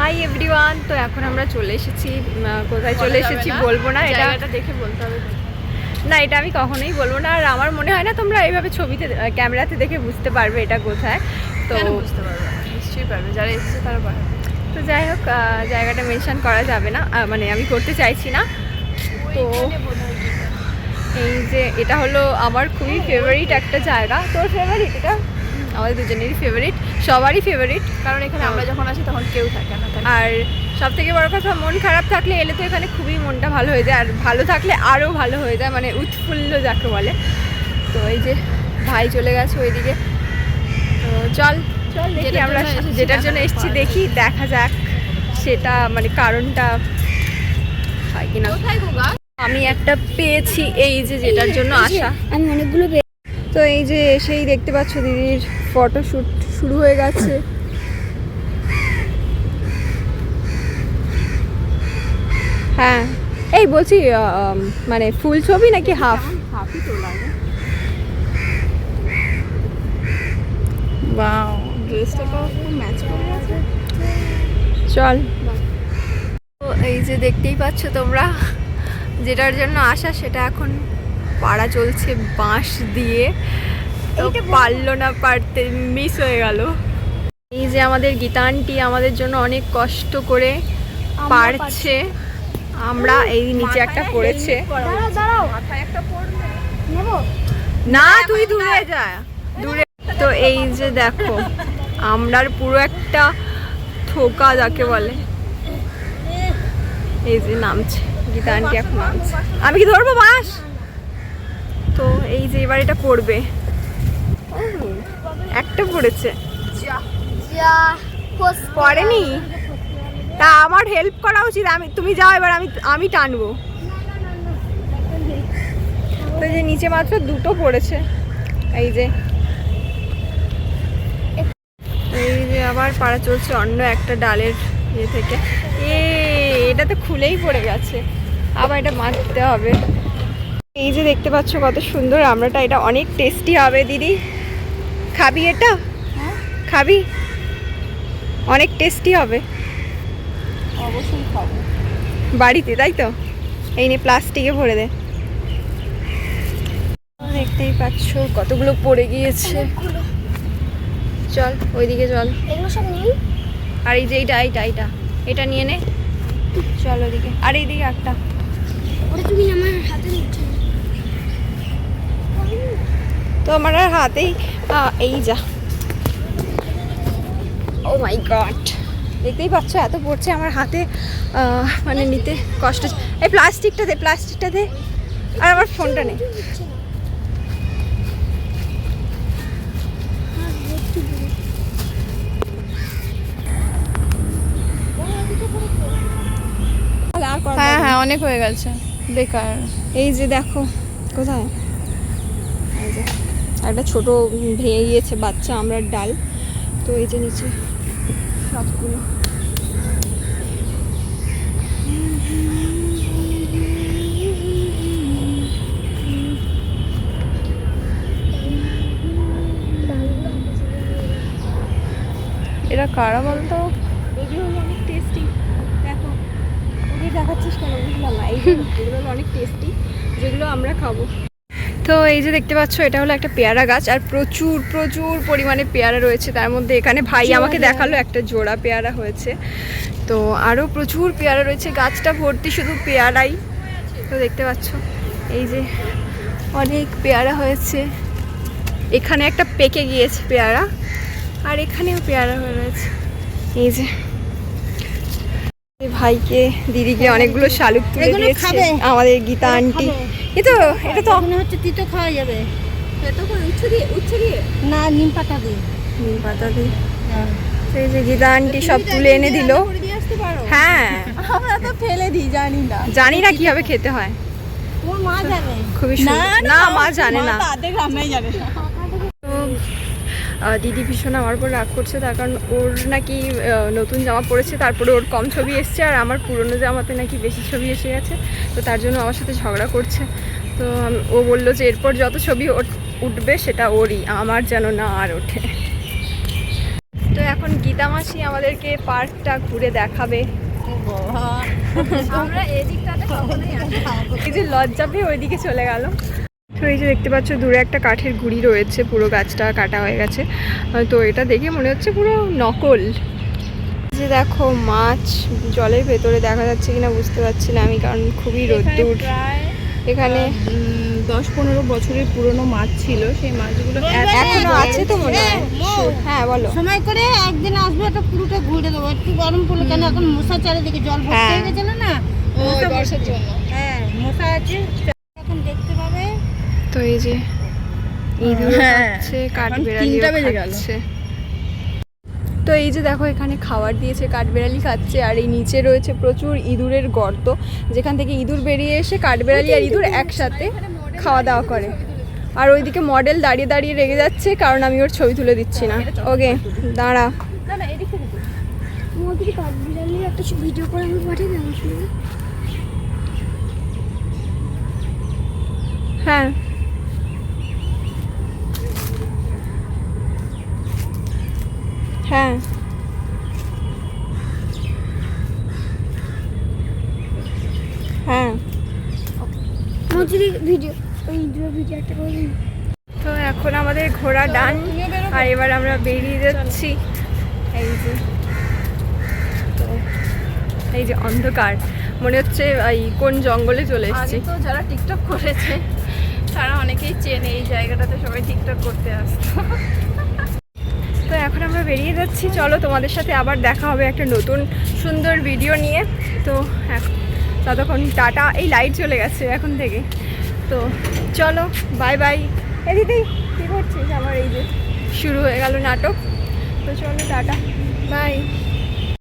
Hi everyone. তো এখন আমরা চলে এসেছি, কোথায় চলে এসেছি বলবো না, এটা দেখে বলতে হবে। না এটা আমি কখনোই বলবো না। আর আমার মনে হয় না তোমরা এইভাবে ছবিতে ক্যামেরাতে দেখে বুঝতে পারবে এটা কোথায়। তো বুঝতে পারবে, নিশ্চয়ই পারবে, যারা এসেছে তারা পারবে। তো যাই হোক, জায়গাটা মেনশন করা যাবে না, মানে আমি করতে চাইছি না। তো এই যে এটা হলো আমার খুবই ফেভারিট একটা জায়গা। তোর ফেভারিট? এটা আমাদের দুজনেরই ফেভারিট, সবারই ফেভারিট, কারণ এখানে আমরা যখন আসি তখন কেউ থাকে না। আর সব থেকে বড় কথা, মন খারাপ থাকলে এলে তো এখানে খুবই মনটা ভালো হয়ে যায়, আর ভালো থাকলে আরও ভালো হয়ে যায়, মানে উৎফুল্ল যাকে বলে। তো এই যে ভাই চলে গেছে ওইদিকে। তো চল চল দেখি আমরা যেটার জন্য এসেছি, দেখি দেখা যাক সেটা মানে কারণটা হয় কিনা। আমি একটা পেয়েছি, এই যে যেটার জন্য আসা, আমি অনেকগুলো তো এই যে এসেই দেখতে পাচ্ছ দিদির ফটোশ্যুট শুরু হয়ে গেছে। হ্যাঁ এই বলছি মানে ফুল ছবি নাকি হাফই তো লাগে। ওয়াও, ড্রেসটা খুব ম্যাচ করে গেছে। চল। তো এই যে দেখতেই পাচ্ছ তোমরা, যেটার জন্য আসা সেটা এখন পাড়া চলছে বাঁশ দিয়ে। তো পারলো না, পারতে মিস হয়ে গেল। এই যে আমাদের গীতা আন্টি আমাদের জন্য অনেক কষ্ট করে পারছে। আমরা এই নিচে একটা পড়েছে, মাথায় একটা পড়বে না তুই দূরে যা, দূরে। তো এই যে দেখো আমরার পুরো একটা থোকা যাকে বলে, এই যে নামছে গীতা আন্টি, এখন নামছে। আমি কি ধরবো বাঁশ? তো এই যে এবার এটা পড়বে, একটা পড়েছে, পড়েনি। তা আমার হেল্প করা উচিত, তুমি যাও এবার, আমি টানবো। তো যে নিচে মাত্র দুটো পড়েছে, এই যে আবার পাড়া চলছে অন্য একটা ডালের ইয়ে থেকে। এটা তো খুলেই পড়ে গেছে, আবার এটা মারতে হবে। এই যে দেখতে পাচ্ছ কত সুন্দর আমড়াটা, এটা অনেক টেস্টি হবে। দিদি খাবি এটা? খাবি? অনেক টেস্টি হবে, অবশ্যই খাবো বাড়িতে, তাই তো? এই নিয়ে প্লাস্টিকে ভরে দে। দেখতেই পাচ্ছ কতগুলো পড়ে গিয়েছে। চল ওইদিকে চল, এগুলো সব নেই। আর এই যে এটা নিয়ে নে, চল ওইদিকে। আর এইদিকে একটা, ওটা তুমি আমার হাতে নিচ্ছ। তো আমার আর হাতেই এই যা। ও মাই গড, দেখতেই পাচ্ছ এত পড়ছে আমার হাতে, মানে নিতে কষ্ট। এই প্লাস্টিকটা দে, আর আমার ফোনটা নে। হ্যাঁ হ্যাঁ, অনেক হয়ে গেছে, বেকার। এই যে দেখো কোথায়, এই যে একটা ছোট ভেঙে গিয়েছে বাচ্চা আমরার ডাল। তো এই যে নিচে সবগুলো। এরা কারা বলতো? এগুলো হলো অনেক টেস্টি, দেখো ওদের দেখাচ্ছিস কেন বুঝলাম না। এগুলো হলো অনেক টেস্টি, যেগুলো আমরা খাবো। তো এই যে দেখতে পাচ্ছ এটা হলো একটা পেয়ারা গাছ, আর প্রচুর প্রচুর পরিমাণে পেয়ারা রয়েছে। তার মধ্যে এখানে ভাই আমাকে দেখালো একটা জোড়া পেয়ারা হয়েছে। তো আরও প্রচুর পেয়ারা রয়েছে, গাছটা ভর্তি শুধু পেয়ারাই। তো দেখতে পাচ্ছ এই যে অনেক পেয়ারা হয়েছে। এখানে একটা পেকে গিয়েছে পেয়ারা, আর এখানেও পেয়ারা হয়ে রয়েছে। এই যে ভাইকে দিদিকে অনেকগুলো শালুক তুলে দিয়েছে আমাদের গীতা আন্টি। এটা তো মনে হচ্ছে তিতো খাওয়া যাবে। উচ্ছে দিয়ে না, নিম পাতা দিয়ে। নিম পাতা দিয়ে। সেই যে গীতা আন্টি সব তুলে এনে দিল। হ্যাঁ, আমরা তো ফেলে দিই, জানি না কিভাবে খেতে হয়। তোমার মা জানে। খুবই সুন্দর। না মা জানে না। তাদের রান্নাই জানে না। তো দিদি ভীষণ আমার উপর রাগ করছে, তার কারণ ওর নাকি নতুন জামা পড়েছে, তারপরে ওর কম ছবি এসছে, আর আমার পুরনো জামাতে নাকি বেশি ছবি এসে গেছে। তো তার জন্য আমার সাথে ঝগড়া করছে। তো ও বললো যে এরপর যত ছবি উঠবে সেটা ওরই, আমার যেন না আর ওঠে। তো এখন পিতামাসি আমাদেরকে পার্কটা ঘুরে দেখাবে। আমরা এদিকটাতে কখনোই আসি না। এই যে লজ্জা পেয়ে ওইদিকে চলে গেল। তো এই যে দেখতে পাচ্ছ দূরে একটা কাঠের গুঁড়ি রয়েছে, পুরো গাছটা কাটা হয়ে গেছে। তো এটা দেখে মনে হচ্ছে পুরো নকল। যে দেখো মাছ জলের ভেতরে দেখা যাচ্ছে কিনা বুঝতে পারছি না আমি, কারণ খুবই রোদ্দুর। প্রায় এখানে 10-15 বছরের পুরনো মাছ ছিল, সেই মাছগুলো এখনো আছে তো মনে হয়। হ্যাঁ বলো। সময় করে একদিন আসবে, এটা পুরোটা ঘুরে দেবো। একটু গরম পড়লো কেন, এখন মশা চারিদিকে জল ভর্তি হ্যাঁ। হয়ে গেছে না ওই বর্ষার জন্য। হ্যাঁ মশা আছে, এখন দেখতে পাবে। তো এই যে ইঁদুর হ্যাঁ, খাচ্ছে, এখন কাঠবেড়ালিও 3টা বেজে গেল। খাচ্ছে। তো এই যে দেখো এখানে খাবার দিয়েছে, কাঠবেড়ালি খাচ্ছে। আর এই নিচে রয়েছে প্রচুর ইঁদুরের গর্ত, যেখান থেকে ইঁদুর বেরিয়ে এসে কাঠবেড়ালি আর ইঁদুর একসাথে খাওয়া দাওয়া করে। আর ওইদিকে মডেল দাঁড়িয়ে দাঁড়িয়ে রেগে যাচ্ছে, কারণ আমি ওর ছবি তুলে দিচ্ছি না। ওকে দাঁড়া। না না, এদিক থেকে তুল। মোদির কাঠবিড়ালির একটা ভিডিও করে আমি পাঠিয়ে দেবো আসলে। হ্যাঁ হ্যাঁ হ্যাঁ মোদির ভিডিও, ওই ভিডিও একটা করে দিন। তো এখন আমাদের ঘোড়া ডান, আর এবার আমরা বেরিয়ে যাচ্ছি। এই যে তো এই যে অন্ধকার, মনে হচ্ছে এই কোন জঙ্গলে চলে এসেছি। আগে তো যারা টিকটক করেছে তারা অনেকেই চেনে এই জায়গাটাতে, সবাই টিকটক করতে আসতো। তো এখন আমরা বেরিয়ে যাচ্ছি। চলো তোমাদের সাথে আবার দেখা হবে একটা নতুন সুন্দর ভিডিও নিয়ে। তো ততক্ষণ টাটা। এই লাইট চলে গেছে এখন থেকে, তো চলো বাই বাই। এদিকেই কী করছিস? আমার এই যে শুরু হয়ে গেল নাটক। তো চলো টাটা বাই।